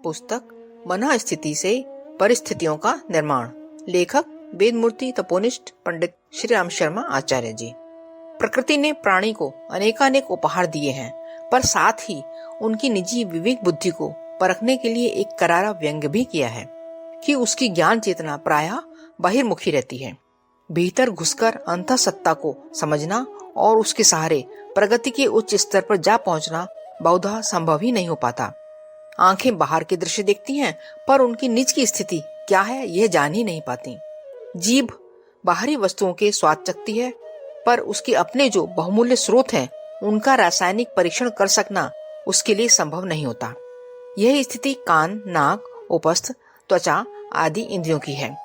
पुस्तक मन स्थिति से परिस्थितियों का निर्माण। लेखक वेदमूर्ति तपोनिष्ठ पंडित श्री राम शर्मा आचार्य जी। प्रकृति ने प्राणी को अनेकानेक उपहार दिए हैं, पर साथ ही उनकी निजी विवेक बुद्धि को परखने के लिए एक करारा व्यंग्य भी किया है कि उसकी ज्ञान चेतना प्रायः बहिर्मुखी रहती है। भीतर घुसकर अंतःसत्ता को समझना और उसके सहारे प्रगति के उच्च स्तर पर जा पहुंचना बहुधा संभव ही नहीं हो पाता। आंखें बाहर के दृश्य देखती हैं, पर उनकी निज की स्थिति क्या है यह जान ही नहीं पाती। जीभ बाहरी वस्तुओं के स्वाद चखती है, पर उसके अपने जो बहुमूल्य स्रोत हैं उनका रासायनिक परीक्षण कर सकना उसके लिए संभव नहीं होता। यह स्थिति कान, नाक, उपस्थ, त्वचा आदि इंद्रियों की है।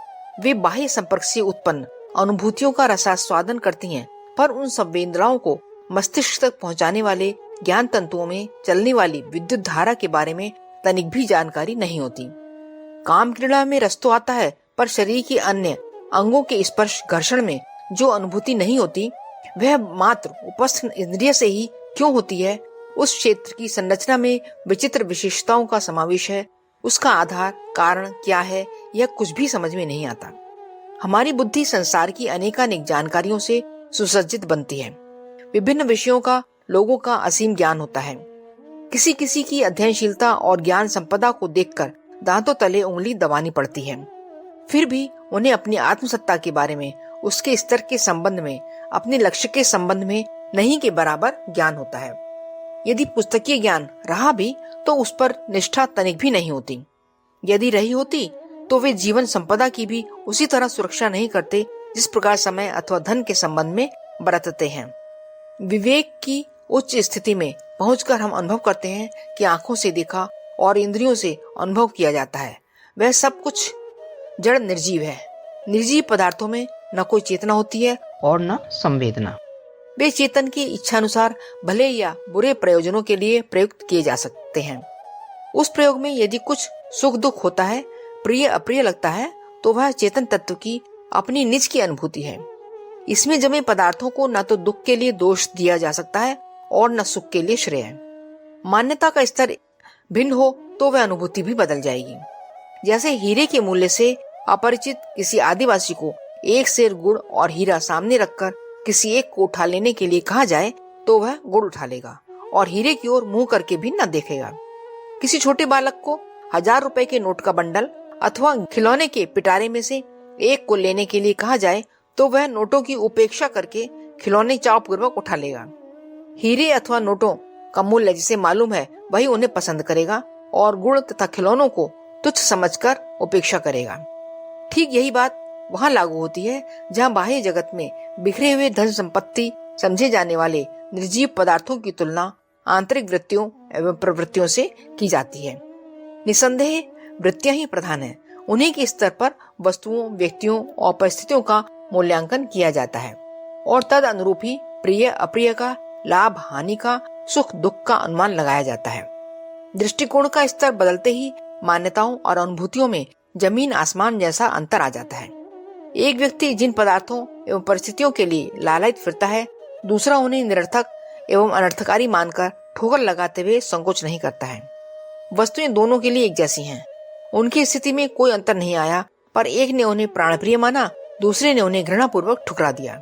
वे बाह्य संपर्क से उत्पन्न अनुभूतियों का रसास्वादन करती हैं, पर उन संवेदनाओं को मस्तिष्क तक पहुंचाने वाले ज्ञान तंतुओं में चलने वाली विद्युत धारा के बारे में तनिक भी जानकारी नहीं होती। काम क्रीड़ा में रस तो आता है, पर शरीर के अन्य अंगों के स्पर्श घर्षण में जो अनुभूति नहीं होती वह मात्र उपस्थ इंद्रिय से ही क्यों होती है। उस क्षेत्र की संरचना में विचित्र विशेषताओं का समावेश है। उसका आधार कारण क्या है यह कुछ भी समझ में नहीं आता। हमारी बुद्धि संसार की अनेकानेक जानकारियों से सुसज्जित बनती है। विभिन्न विषयों का लोगों का असीम ज्ञान होता है। किसी किसी की अध्ययनशीलता और ज्ञान संपदा को देखकर दांतों तले उंगली दबानी पड़ती है। फिर भी उन्हें अपनी आत्मसत्ता के बारे में, उसके स्तर के संबंध में, अपने लक्ष्य के संबंध में नहीं के बराबर ज्ञान होता है। यदि पुस्तकीय ज्ञान रहा भी तो उस पर निष्ठा तनिक भी नहीं होती। यदि रही होती तो वे जीवन संपदा की भी उसी तरह सुरक्षा नहीं करते जिस प्रकार समय अथवा धन के संबंध में बरतते हैं। विवेक की उच्च स्थिति में पहुंचकर हम अनुभव करते हैं कि आंखों से देखा और इंद्रियों से अनुभव किया जाता है वह सब कुछ जड़ निर्जीव है। निर्जीव पदार्थों में न कोई चेतना होती है और न संवेदना। वे चेतन की इच्छानुसार भले या बुरे प्रयोजनों के लिए प्रयुक्त किए जा सकते हैं। उस प्रयोग में यदि कुछ सुख दुख होता है, प्रिय अप्रिय लगता है, तो वह चेतन तत्व की अपनी निज की अनुभूति है। इसमें जमे पदार्थों को न तो दुख के लिए दोष दिया जा सकता है और न सुख के लिए श्रेय। मान्यता का स्तर भिन्न हो तो वह अनुभूति भी बदल जाएगी। जैसे हीरे के मूल्य से अपरिचित किसी आदिवासी को एक सेर गुड़ और हीरा सामने रखकर किसी एक को उठा लेने के लिए कहा जाए तो वह गुड़ उठा लेगा और हीरे की ओर मुंह करके भी न देखेगा। किसी छोटे बालक को 1000 रुपए के नोट का बंडल अथवा खिलौने के पिटारे में से एक को लेने के लिए कहा जाए तो वह नोटों की उपेक्षा करके खिलौने चाव पूर्वक उठा लेगा। हीरे अथवा नोटों का मूल्य जिसे मालूम है वही उन्हें पसंद करेगा और गुड़ तथा खिलौनों को तुच्छ समझकर उपेक्षा करेगा। ठीक यही बात वहाँ लागू होती है जहाँ बाह्य जगत में बिखरे हुए धन संपत्ति समझे जाने वाले निर्जीव पदार्थों की तुलना आंतरिक वृत्तियों एवं प्रवृत्तियों से की जाती है। निसंदेह वृत्तियां ही प्रधान है। उन्हीं के स्तर पर वस्तुओं, व्यक्तियों और परिस्थितियों का मूल्यांकन किया जाता है और तद अनुरूप ही प्रिय अप्रिय का, लाभ हानि का, सुख दुख का अनुमान लगाया जाता है। दृष्टिकोण का स्तर बदलते ही मान्यताओं और अनुभूतियों में जमीन आसमान जैसा अंतर आ जाता है। एक व्यक्ति जिन पदार्थों एवं परिस्थितियों के लिए लालायित फिरता है, दूसरा उन्हें निरर्थक एवं अनर्थकारी मानकर ठोकर लगाते हुए संकोच नहीं करता है। वस्तुएं दोनों के लिए एक जैसी हैं। उनकी स्थिति में कोई अंतर नहीं आया, पर एक ने उन्हें प्राणप्रिय माना, दूसरे ने उन्हें घृणापूर्वक ठुकरा दिया।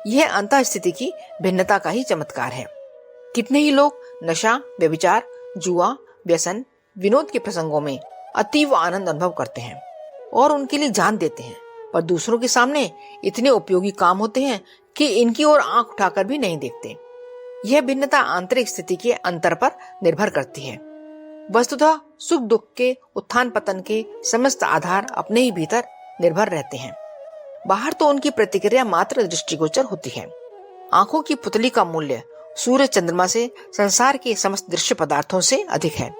यह अंतः स्थिति की भिन्नता का ही चमत्कार है। कितने ही लोग नशा, व्यभिचार, जुआ, व्यसन, विनोद के प्रसंगों में अतीव आनंद अनुभव करते हैं और उनके लिए जान देते हैं, पर दूसरों के सामने इतने उपयोगी काम होते हैं कि इनकी ओर आंख उठाकर भी नहीं देखते। यह भिन्नता आंतरिक स्थिति के अंतर पर निर्भर करती है। वस्तुतः सुख दुख के उत्थान पतन के समस्त आधार अपने ही भीतर निर्भर रहते हैं। बाहर तो उनकी प्रतिक्रिया मात्र दृष्टिगोचर होती है। आंखों की पुतली का मूल्य सूर्य चंद्रमा से, संसार के समस्त दृश्य पदार्थों से अधिक है।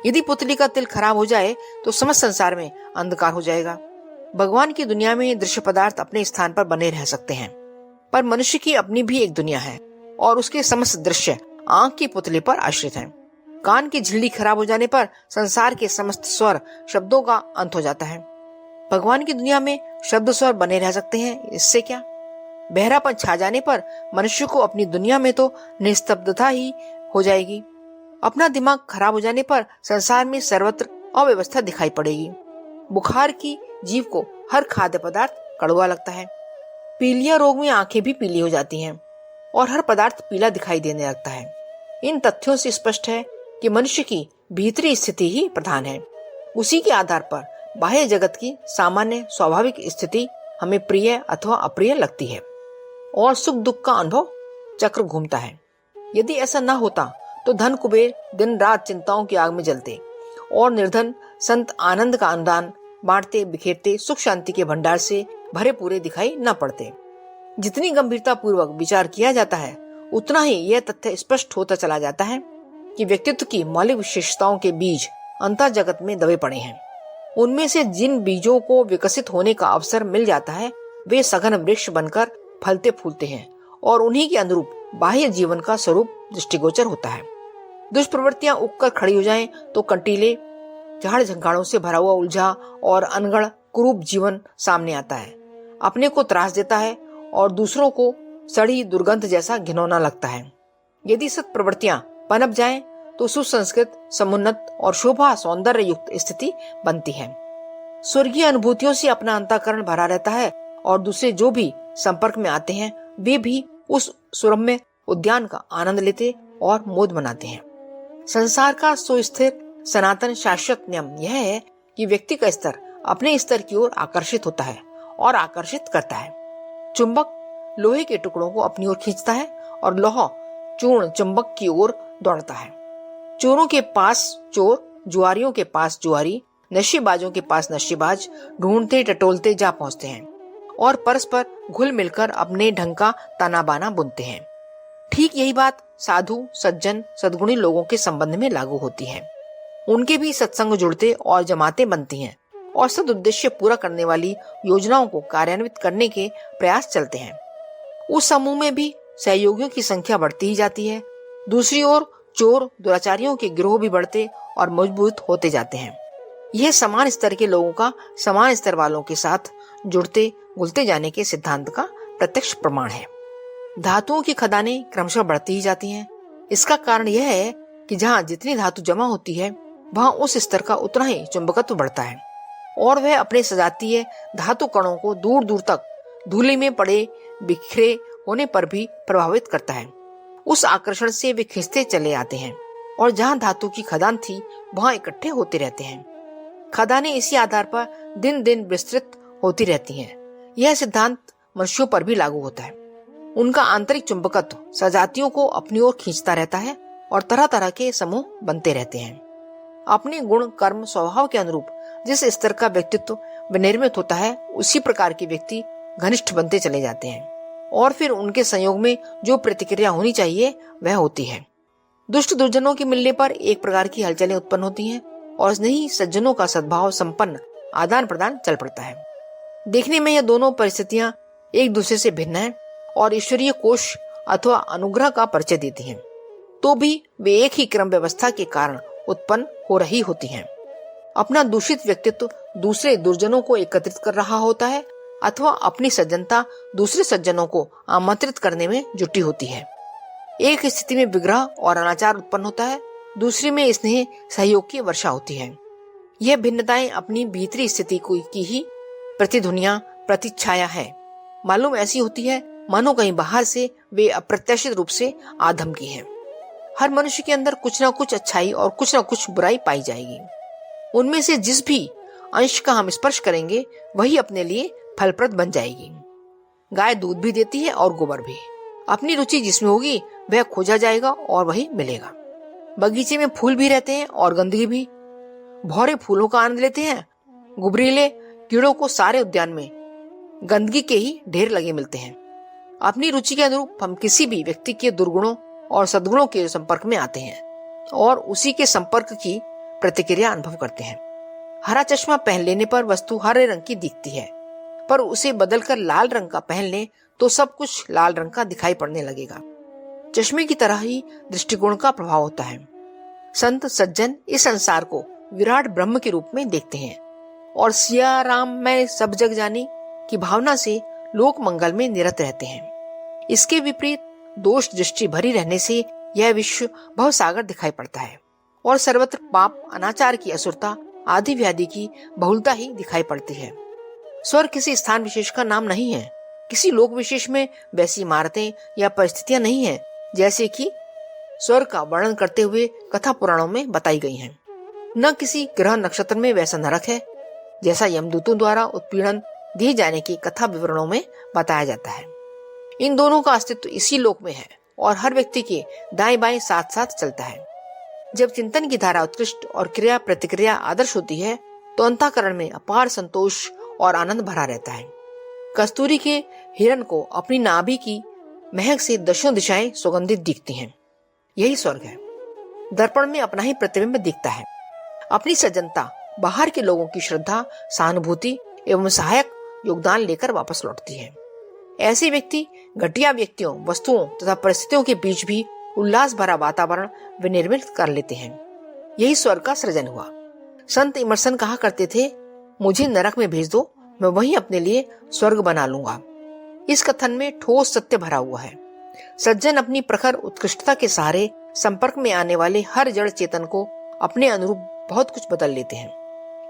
यदि पुतली का तिल खराब हो जाए तो समस्त संसार में अंधकार हो जाएगा। भगवान की दुनिया में दृश्य पदार्थ अपने स्थान पर बने रह सकते हैं, पर मनुष्य की अपनी भी एक दुनिया है और उसके समस्त दृश्य आंख की पुतली पर आश्रित हैं। कान की झिल्ली खराब हो जाने पर संसार के समस्त स्वर शब्दों का अंत हो जाता है। भगवान की दुनिया में शब्द स्वर बने रह सकते हैं, इससे क्या। बहरापन छा जाने पर मनुष्य को अपनी दुनिया में तो निस्तब्धता ही हो जाएगी। अपना दिमाग खराब हो जाने पर संसार में सर्वत्र अव्यवस्था दिखाई पड़ेगी। बुखार की जीव को हर खाद्य पदार्थ कड़वा लगता है। पीलिया रोग में आंखें भी पीली हो जाती हैं और हर पदार्थ पीला दिखाई देने लगता है। इन तथ्यों से स्पष्ट है कि मनुष्य की भीतरी स्थिति ही प्रधान है। उसी के आधार पर बाह्य जगत की सामान्य स्वाभाविक स्थिति हमें प्रिय अथवा अप्रिय लगती है और सुख दुख का अनुभव चक्र घूमता है। यदि ऐसा न होता तो धन कुबेर दिन रात चिंताओं की आग में जलते और निर्धन संत आनंद का अनुदान बांटते बिखेरते सुख शांति के भंडार से भरे पूरे दिखाई न पड़ते। जितनी गंभीरता पूर्वक विचार किया जाता है उतना ही यह तथ्य स्पष्ट होता चला जाता है कि व्यक्तित्व की मौलिक विशेषताओं के बीज अंतर जगत में दबे पड़े हैं। उनमें से जिन बीजों को विकसित होने का अवसर मिल जाता है वे सघन वृक्ष बनकर फलते फूलते हैं और उन्हीं के अनुरूप बाह्य जीवन का स्वरूप दृष्टिगोचर होता है। दुष्प्रवृत्तियां उगकर खड़ी हो जाएं तो कंटीले झाड़ झंखाड़ों से भरा हुआ उलझा और अनगढ़ कुरूप जीवन सामने आता है। अपने को त्रास देता है और दूसरों को सड़ी दुर्गंध जैसा घिनौना लगता है। यदि सत प्रवृत्तियां पनप जाएं तो सुसंस्कृत समुन्नत और शोभा सौंदर्य युक्त स्थिति बनती है। स्वर्गीय अनुभूतियों से अपना अंतःकरण भरा रहता है और दूसरे जो भी संपर्क में आते हैं वे भी उस सुरम्य उद्यान का आनंद लेते और मोद मनाते हैं। संसार का सुस्थिर सनातन शाश्वत नियम यह है कि व्यक्ति का स्तर अपने स्तर की ओर आकर्षित होता है और आकर्षित करता है। चुंबक लोहे के टुकड़ों को अपनी ओर खींचता है और लोहा चूर्ण चुंबक की ओर दौड़ता है। चोरों के पास चोर, जुआरियों के पास जुआरी, नशेबाजों के पास नशेबाज ढूंढते टटोलते जा पहुंचते हैं और परस्पर घुल मिलकर अपने ढंग का ताना बाना बुनते हैं। ठीक यही बात साधु सज्जन सद्गुणी लोगों के संबंध में लागू होती है। उनके भी सत्संग जुड़ते और जमातें बनती हैं और सद उद्देश्य पूरा करने वाली योजनाओं को कार्यान्वित करने के प्रयास चलते हैं। उस समूह में भी सहयोगियों की संख्या बढ़ती ही जाती है। दूसरी ओर चोर दुराचारियों के गिरोह भी बढ़ते और मजबूत होते जाते हैं। यह समान स्तर के लोगों का समान स्तर वालों के साथ जुड़ते घुलते जाने के सिद्धांत का प्रत्यक्ष प्रमाण है। धातुओं की खदानें क्रमशः बढ़ती ही जाती हैं। इसका कारण यह है कि जहाँ जितनी धातु जमा होती है वहाँ उस स्तर का उतना ही चुंबकत्व बढ़ता है और वह अपने सजातीय धातु कणों को दूर दूर तक धूलि में पड़े बिखरे होने पर भी प्रभावित करता है। उस आकर्षण से वे खींचते चले आते हैं और जहाँ धातु की खदान थी वहाँ इकट्ठे होते रहते हैं। खदानें इसी आधार पर दिन दिन विस्तृत होती रहती हैं। यह सिद्धांत मनुष्यों पर भी लागू होता है। उनका आंतरिक चुंबकत्व सजातियों को अपनी ओर खींचता रहता है और तरह तरह के समूह बनते रहते हैं। अपने गुण कर्म स्वभाव के अनुरूप जिस स्तर का व्यक्तित्व विनिर्मित होता है उसी प्रकार के व्यक्ति घनिष्ठ बनते चले जाते हैं और फिर उनके संयोग में जो प्रतिक्रिया होनी चाहिए वह होती है। दुष्ट दुर्जनों के मिलने पर एक प्रकार की हलचलें उत्पन्न होती हैं और नहीं सज्जनों का सद्भाव संपन्न आदान प्रदान चल पड़ता है। देखने में यह दोनों परिस्थितियां एक दूसरे से भिन्न हैं और ईश्वरीय कोष अथवा अनुग्रह का परिचय देती हैं, तो भी वे एक ही क्रम व्यवस्था के कारण उत्पन्न हो रही होती हैं। अपना दूषित व्यक्तित्व दूसरे दुर्जनों को एकत्रित कर रहा होता है अथवा अपनी सज्जनता दूसरे सज्जनों को आमंत्रित करने में जुटी होती है। एक स्थिति में विग्रह और अनाचार उत्पन्न होता है, दूसरी में स्नेह सहयोग की वर्षा होती है। यह भिन्नताएं अपनी भीतरी स्थिति की ही प्रतिध्वनियां प्रतिच्छाया है। मालूम ऐसी होती है मानो कहीं बाहर से वे अप्रत्याशित रूप से आधम की है। हर मनुष्य के अंदर कुछ न कुछ अच्छाई और कुछ न कुछ बुराई पाई जाएगी। उनमें से जिस भी अंश का हम स्पर्श करेंगे वही अपने लिए फलप्रद बन जाएगी। गाय दूध भी देती है और गोबर भी। अपनी रुचि जिसमें होगी वह खोजा जाएगा और वही मिलेगा। बगीचे में फूल भी रहते हैं और गंदगी भी। भौरे फूलों का आनंद लेते हैं, गुबरीले कीड़ों को सारे उद्यान में गंदगी के ही ढेर लगे मिलते हैं। अपनी रुचि के अनुरूप हम किसी भी व्यक्ति के दुर्गुणों और सद्गुणों के संपर्क में आते हैं और उसी के संपर्क की प्रतिक्रिया अनुभव करते हैं। हरा चश्मा पहन लेने पर वस्तु हरे रंग की दिखती है, पर उसे बदलकर लाल रंग का पहन ले तो सब कुछ लाल रंग का दिखाई पड़ने लगेगा। चश्मे की तरह ही दृष्टिकोण का प्रभाव होता है। संत सज्जन इस संसार को विराट ब्रह्म के रूप में देखते हैं और सिया राम मैं सब जग जानी की भावना से लोक मंगल में निरत रहते हैं। इसके विपरीत दोष दृष्टि भरी रहने से यह विश्व भवसागर दिखाई पड़ता है और सर्वत्र पाप अनाचार की असुरता आदि व्याधि की बहुलता ही दिखाई पड़ती है। स्वर्ग किसी स्थान विशेष का नाम नहीं है, किसी लोक विशेष में वैसी इमारतें या परिस्थितियां नहीं है जैसे कि स्वर्ग का वर्णन करते हुए कथा पुराणों में बताई गई हैं। न किसी ग्रह नक्षत्र में वैसा नरक है जैसा यमदूतों द्वारा उत्पीड़न दिए जाने की कथा विवरणों में बताया जाता है। इन दोनों का अस्तित्व इसी लोक में है और हर व्यक्ति के दाएं बाएं साथ साथ चलता है। जब चिंतन की धारा उत्कृष्ट और क्रिया प्रतिक्रिया आदर्श होती है तो अंतःकरण में अपार संतोष और आनंद भरा रहता है। कस्तूरी के हिरण को अपनी नाभि की महक से दशों दिशाएं सुगंधित दिखती हैं। यही स्वर्ग है। दर्पण में अपना ही प्रतिबिंब दिखता है। अपनी सज्जनता बाहर के लोगों की श्रद्धा, सहानुभूति एवं सहायक योगदान लेकर वापस लौटती है। ऐसे व्यक्ति घटिया व्यक्तियों, वस्तुओं तथा परिस्थितियों के बीच भी उल्लास भरा वातावरण विनिर्मित कर लेते हैं। यही स्वर्ग का सृजन हुआ। संत इमर्सन कहा करते थे, मुझे नरक में भेज दो, मैं वहीं अपने लिए स्वर्ग बना लूंगा। इस कथन में ठोस सत्य भरा हुआ है। सज्जन अपनी प्रखर उत्कृष्टता के सहारे संपर्क में आने वाले हर जड़ चेतन को अपने अनुरूप बहुत कुछ बदल लेते हैं।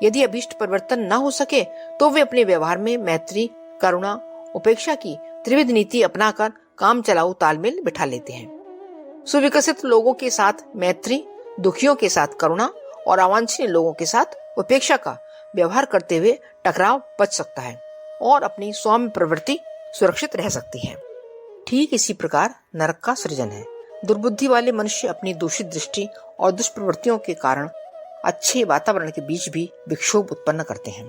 यदि अभीष्ट परिवर्तन न हो सके तो वे अपने व्यवहार में मैत्री, करुणा, उपेक्षा की त्रिविध नीति अपनाकर काम चलाऊ तालमेल बिठा लेते हैं। सुविकसित लोगों के साथ मैत्री, दुखियों के साथ करुणा और अवांछनीय लोगों के साथ उपेक्षा का व्यवहार करते हुए टकराव बच सकता है और अपनी सौम्य प्रवृत्ति सुरक्षित रह सकती है। ठीक इसी प्रकार नरक का सृजन है। दुर्बुद्धि वाले मनुष्य अपनी दूषित दृष्टि और दुष्प्रवृत्तियों के कारण अच्छे वातावरण के बीच भी विक्षोभ उत्पन्न करते हैं।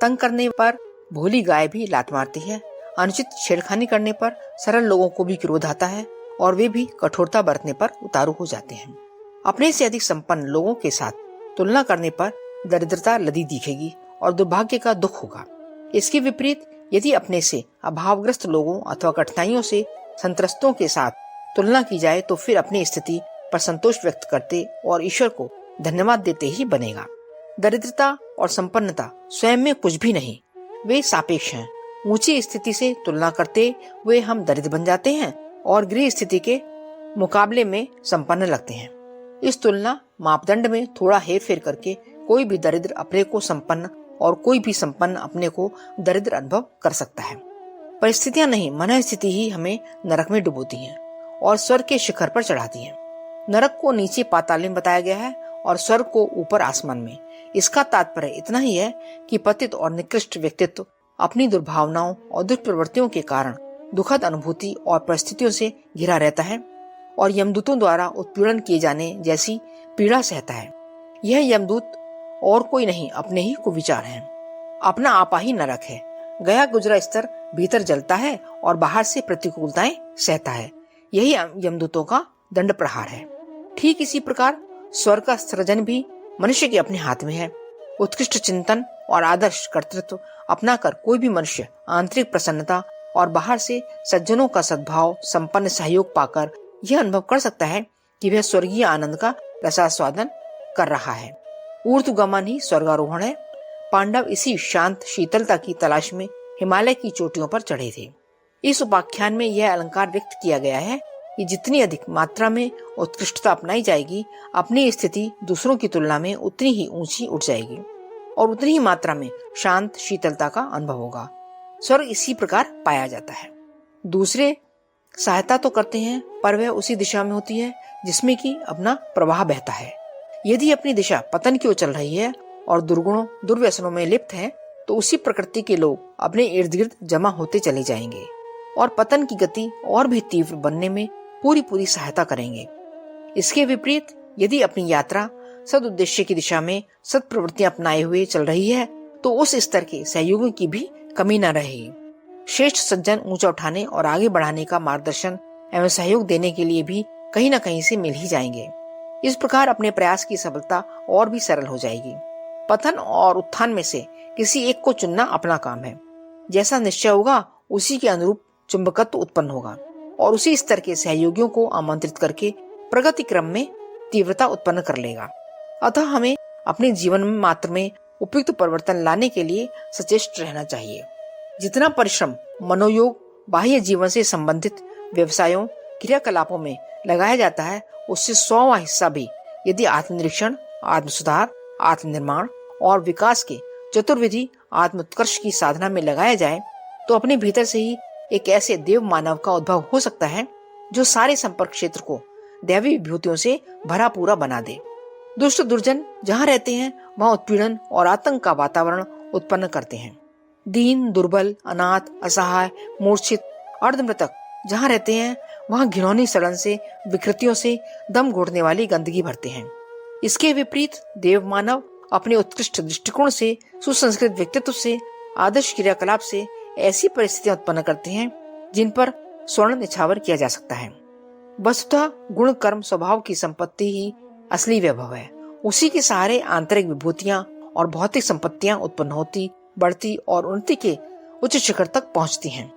तंग करने पर भोली गाय भी लात मारती है। अनुचित छेड़खानी करने पर सरल लोगों को भी क्रोध आता है और वे भी कठोरता बरतने पर उतारू हो जाते हैं। अपने से अधिक संपन्न लोगों के साथ तुलना करने पर दरिद्रता लदी दिखेगी और दुर्भाग्य का दुख होगा। इसके विपरीत यदि अपने से अभावग्रस्त लोगों अथवा कठिनाइयों से संत्रस्तों के साथ तुलना की जाए तो फिर अपनी स्थिति पर संतोष व्यक्त करते और ईश्वर को धन्यवाद देते ही बनेगा। दरिद्रता और संपन्नता स्वयं में कुछ भी नहीं, वे सापेक्ष हैं। ऊंची स्थिति से तुलना करते हुए हम दरिद्र बन जाते हैं और गृह स्थिति के मुकाबले में संपन्न लगते हैं। इस तुलना मापदंड में थोड़ा हेरफेर करके कोई भी दरिद्र अपने को संपन्न और कोई भी संपन्न अपने को दरिद्र अनुभव कर सकता है। परिस्थितियां नहीं, मन स्थिति ही हमें नरक में डुबोती हैं और स्वर्ग के शिखर पर चढ़ाती हैं। नरक को नीचे पाताल में बताया गया है और स्वर्ग को ऊपर आसमान में। इसका तात्पर्य इतना ही है कि पतित और निकृष्ट व्यक्तित्व अपनी दुर्भावनाओं और दुष्प्रवृत्तियों के कारण दुखद अनुभूति और परिस्थितियों से घिरा रहता है और यमदूतों द्वारा उत्पीड़न किए जाने जैसी पीड़ा सहता है। यह यमदूत और कोई नहीं, अपने ही कुविचार हैं। अपना आपा ही नरक है। गया गुजरा स्तर भीतर जलता है और बाहर से प्रतिकूलताएं सहता है। यही यमदूतों का दंड प्रहार है। ठीक इसी प्रकार स्वर्ग का सृजन भी मनुष्य के अपने हाथ में है। उत्कृष्ट चिंतन और आदर्श कर्तृत्व अपनाकर कोई भी मनुष्य आंतरिक प्रसन्नता और बाहर से सज्जनों का सद्भाव संपन्न सहयोग पाकर यह अनुभव कर सकता है कि वह स्वर्गीय आनंद का रसास्वादन कर रहा है। ऊर्ध्वगमन ही स्वर्गारोहण है। पांडव इसी शांत शीतलता की तलाश में हिमालय की चोटियों पर चढ़े थे। इस उपाख्यान में यह अलंकार व्यक्त किया गया है कि जितनी अधिक मात्रा में उत्कृष्टता अपनाई जाएगी, अपनी स्थिति दूसरों की तुलना में उतनी ही ऊंची उठ जाएगी और उतनी ही मात्रा में शांत शीतलता का अनुभव होगा। स्वर्ग इसी प्रकार पाया जाता है। दूसरे सहायता तो करते हैं पर वह उसी दिशा में होती है जिसमें कि अपना प्रवाह बहता है। यदि अपनी दिशा पतन की ओर चल रही है और दुर्गुणों दुर्व्यसनों में लिप्त है तो उसी प्रकृति के लोग अपने इर्द गिर्द जमा होते चले जाएंगे और पतन की गति और भी तीव्र बनने में पूरी सहायता करेंगे। इसके विपरीत यदि अपनी यात्रा सद उद्देश्य की दिशा में सद प्रवृत्तियां अपनाए हुए चल रही है तो उस स्तर के सहयोगों की भी कमी न रहेगी। श्रेष्ठ सज्जन ऊंचा उठाने और आगे बढ़ाने का मार्गदर्शन एवं सहयोग देने के लिए भी कहीं न कहीं से मिल ही जाएंगे। इस प्रकार अपने प्रयास की सफलता और भी सरल हो जाएगी। पतन और उत्थान में से किसी एक को चुनना अपना काम है। जैसा निश्चय होगा उसी के अनुरूप चुंबकत्व उत्पन्न होगा और उसी स्तर के सहयोगियों को आमंत्रित करके प्रगति क्रम में तीव्रता उत्पन्न कर लेगा। अतः हमें अपने जीवन में मात्र में उपयुक्त परिवर्तन लाने के लिए सचेष्ट रहना चाहिए। जितना परिश्रम मनोयोग बाह्य जीवन से संबंधित व्यवसायों क्रियाकलापों में लगाया जाता है उससे 100वां हिस्सा भी यदि आत्मनिरीक्षण, आत्मसुधार, आत्मनिर्माण और विकास के चतुर्विधि आत्मोत्कर्ष की साधना में लगाया जाए तो अपने भीतर से ही एक ऐसे देव मानव का उद्भव हो सकता है जो सारे संपर्क क्षेत्र को दैवी विभूतियों से भरा पूरा बना दे। दुष्ट दुर्जन जहाँ रहते हैं वहाँ उत्पीड़न और आतंक का वातावरण उत्पन्न करते हैं। दीन, दुर्बल, अनाथ, असहाय, मूर्छित, अर्धमृतक जहाँ रहते हैं वहाँ घिनौनी सड़न से, विकृतियों से दम घोटने वाली गंदगी भरते हैं। इसके विपरीत देव मानव अपने उत्कृष्ट दृष्टिकोण से, सुसंस्कृत व्यक्तित्व से, आदर्श क्रियाकलाप से ऐसी परिस्थितियां उत्पन्न करते हैं जिन पर स्वर्ण निछावर किया जा सकता है। वस्तुतः गुण कर्म स्वभाव की संपत्ति ही असली वैभव है। उसी के सहारे आंतरिक विभूतियां और भौतिक संपत्तियां उत्पन्न होती, बढ़ती और उन्नति के उच्च शिखर तक पहुंचती हैं।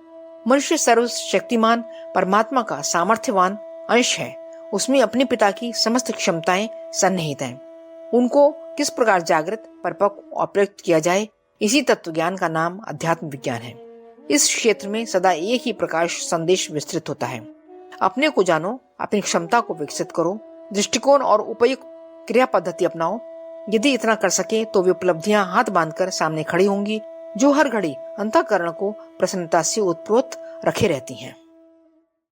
मनुष्य सर्वशक्तिमान परमात्मा का सामर्थ्यवान अंश है। उसमें अपने पिता की समस्त क्षमताएं सन्निहित हैं। उनको किस प्रकार जागृत, परिपक्व और प्रयुक्त किया जाए, इसी तत्व ज्ञान का नाम अध्यात्म विज्ञान है। इस क्षेत्र में सदा एक ही प्रकाश संदेश विस्तृत होता है। अपने को जानो, अपनी क्षमता को विकसित करो, दृष्टिकोण और उपयुक्त क्रिया पद्धति अपनाओ। यदि इतना कर सके तो वे उपलब्धियां हाथ बांधकर सामने खड़ी होंगी जो हर घड़ी अंतःकरण को प्रसन्नता से ओतप्रोत रखे रहती हैं।